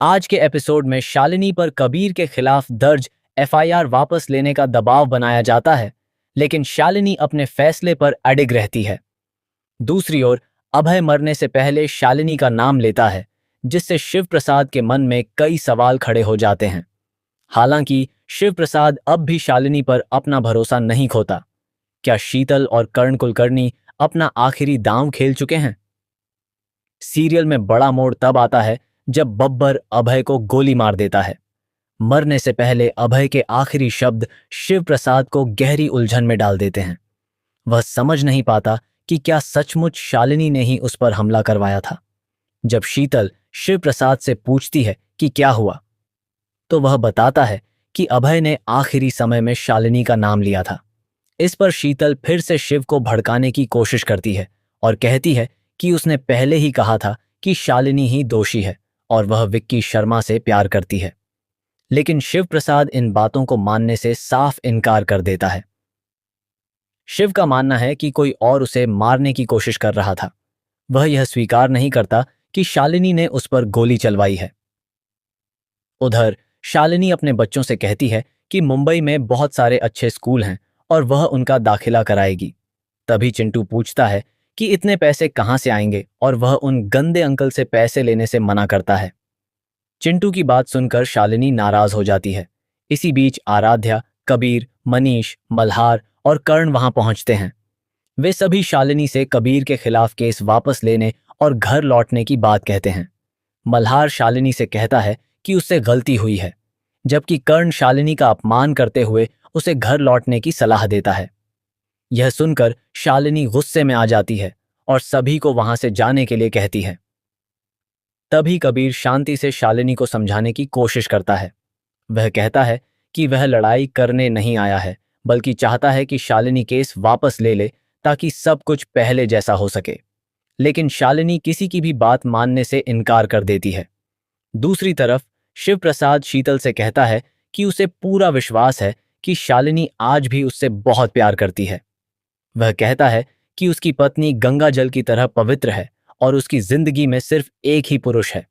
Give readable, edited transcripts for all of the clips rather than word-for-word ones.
आज के एपिसोड में शालिनी पर कबीर के खिलाफ दर्ज एफआईआर वापस लेने का दबाव बनाया जाता है, लेकिन शालिनी अपने फैसले पर अडिग रहती है। दूसरी ओर अभय मरने से पहले शालिनी का नाम लेता है, जिससे शिव प्रसाद के मन में कई सवाल खड़े हो जाते हैं। हालांकि शिव प्रसाद अब भी शालिनी पर अपना भरोसा नहीं खोता। क्या शीतल और कर्ण कुलकर्णी अपना आखिरी दांव खेल चुके हैं? सीरियल में बड़ा मोड़ तब आता है जब बब्बर अभय को गोली मार देता है। मरने से पहले अभय के आखिरी शब्द शिव प्रसाद को गहरी उलझन में डाल देते हैं। वह समझ नहीं पाता कि क्या सचमुच शालिनी ने ही उस पर हमला करवाया था। जब शीतल शिव प्रसाद से पूछती है कि क्या हुआ, तो वह बताता है कि अभय ने आखिरी समय में शालिनी का नाम लिया था। इस पर शीतल फिर से शिव को भड़काने की कोशिश करती है और कहती है कि उसने पहले ही कहा था कि शालिनी ही दोषी है और वह विक्की शर्मा से प्यार करती है। लेकिन शिव प्रसाद इन बातों को मानने से साफ इनकार कर देता है। शिव का मानना है कि कोई और उसे मारने की कोशिश कर रहा था। वह यह स्वीकार नहीं करता कि शालिनी ने उस पर गोली चलवाई है। उधर शालिनी अपने बच्चों से कहती है कि मुंबई में बहुत सारे अच्छे स्कूल हैं और वह उनका दाखिला कराएगी। तभी चिंटू पूछता है कि इतने पैसे कहाँ से आएंगे और वह उन गंदे अंकल से पैसे लेने से मना करता है। चिंटू की बात सुनकर शालिनी नाराज हो जाती है। इसी बीच आराध्या, कबीर, मनीष, मल्हार और कर्ण वहां पहुंचते हैं। वे सभी शालिनी से कबीर के खिलाफ केस वापस लेने और घर लौटने की बात कहते हैं। मल्हार शालिनी से कहता है कि उससे गलती हुई है, जबकि कर्ण शालिनी का अपमान करते हुए उसे घर लौटने की सलाह देता है। यह सुनकर शालिनी गुस्से में आ जाती है और सभी को वहां से जाने के लिए कहती है। तभी कबीर शांति से शालिनी को समझाने की कोशिश करता है। वह कहता है कि वह लड़ाई करने नहीं आया है, बल्कि चाहता है कि शालिनी केस वापस ले ले ताकि सब कुछ पहले जैसा हो सके। लेकिन शालिनी किसी की भी बात मानने से इनकार कर देती है। दूसरी तरफ शिव प्रसाद शीतल से कहता है कि उसे पूरा विश्वास है कि शालिनी आज भी उससे बहुत प्यार करती है। वह कहता है कि उसकी पत्नी गंगा जल की तरह पवित्र है और उसकी जिंदगी में सिर्फ एक ही पुरुष है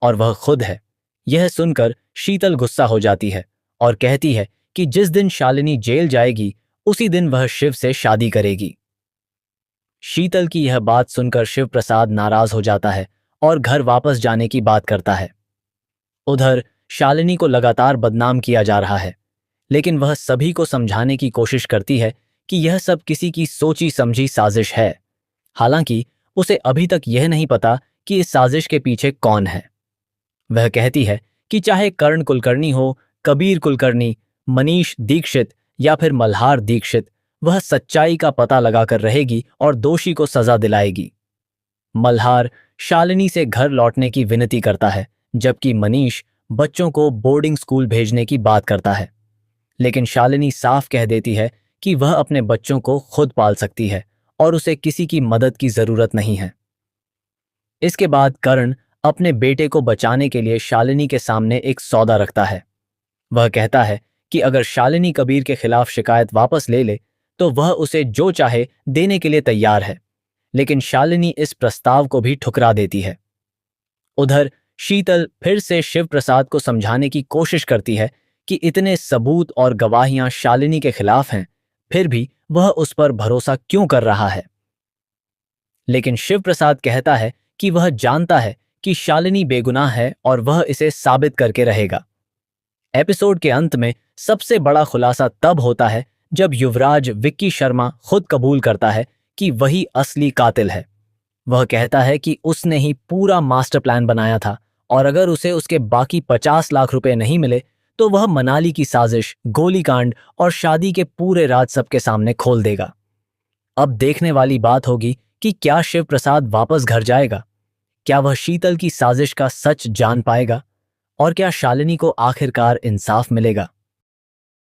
और वह खुद है। यह सुनकर शीतल गुस्सा हो जाती है और कहती है कि जिस दिन शालिनी जेल जाएगी उसी दिन वह शिव से शादी करेगी। शीतल की यह बात सुनकर शिव प्रसाद नाराज हो जाता है और घर वापस जाने की बात करता है। उधर शालिनी को लगातार बदनाम किया जा रहा है, लेकिन वह सभी को समझाने की कोशिश करती है कि यह सब किसी की सोची समझी साजिश है। हालांकि उसे अभी तक यह नहीं पता कि इस साजिश के पीछे कौन है। वह कहती है कि चाहे कर्ण कुलकर्णी हो, कबीर कुलकर्णी, मनीष दीक्षित या फिर मल्हार दीक्षित, वह सच्चाई का पता लगाकर रहेगी और दोषी को सजा दिलाएगी। मल्हार शालिनी से घर लौटने की विनती करता है, जबकि मनीष बच्चों को बोर्डिंग स्कूल भेजने की बात करता है। लेकिन शालिनी साफ कह देती है कि वह अपने बच्चों को खुद पाल सकती है और उसे किसी की मदद की जरूरत नहीं है। इसके बाद कर्ण अपने बेटे को बचाने के लिए शालिनी के सामने एक सौदा रखता है। वह कहता है कि अगर शालिनी कबीर के खिलाफ शिकायत वापस ले ले तो वह उसे जो चाहे देने के लिए तैयार है। लेकिन शालिनी इस प्रस्ताव को भी ठुकरा देती है। उधर शीतल फिर से शिव प्रसाद को समझाने की कोशिश करती है कि इतने सबूत और गवाहियां शालिनी के खिलाफ हैं, फिर भी वह उस पर भरोसा क्यों कर रहा है। लेकिन शिव प्रसाद कहता है कि वह जानता है कि शालिनी बेगुनाह है और वह इसे साबित करके रहेगा। एपिसोड के अंत में सबसे बड़ा खुलासा तब होता है जब युवराज विक्की शर्मा खुद कबूल करता है कि वही असली कातिल है। वह कहता है कि उसने ही पूरा मास्टर प्लान बनाया था और अगर उसे उसके बाकी 50 लाख रुपए नहीं मिले तो वह मनाली की साजिश, गोलीकांड और शादी के पूरे राज सबके सामने खोल देगा। अब देखने वाली बात होगी कि क्या शिव प्रसाद वापस घर जाएगा, क्या वह शीतल की साजिश का सच जान पाएगा और क्या शालिनी को आखिरकार इंसाफ मिलेगा।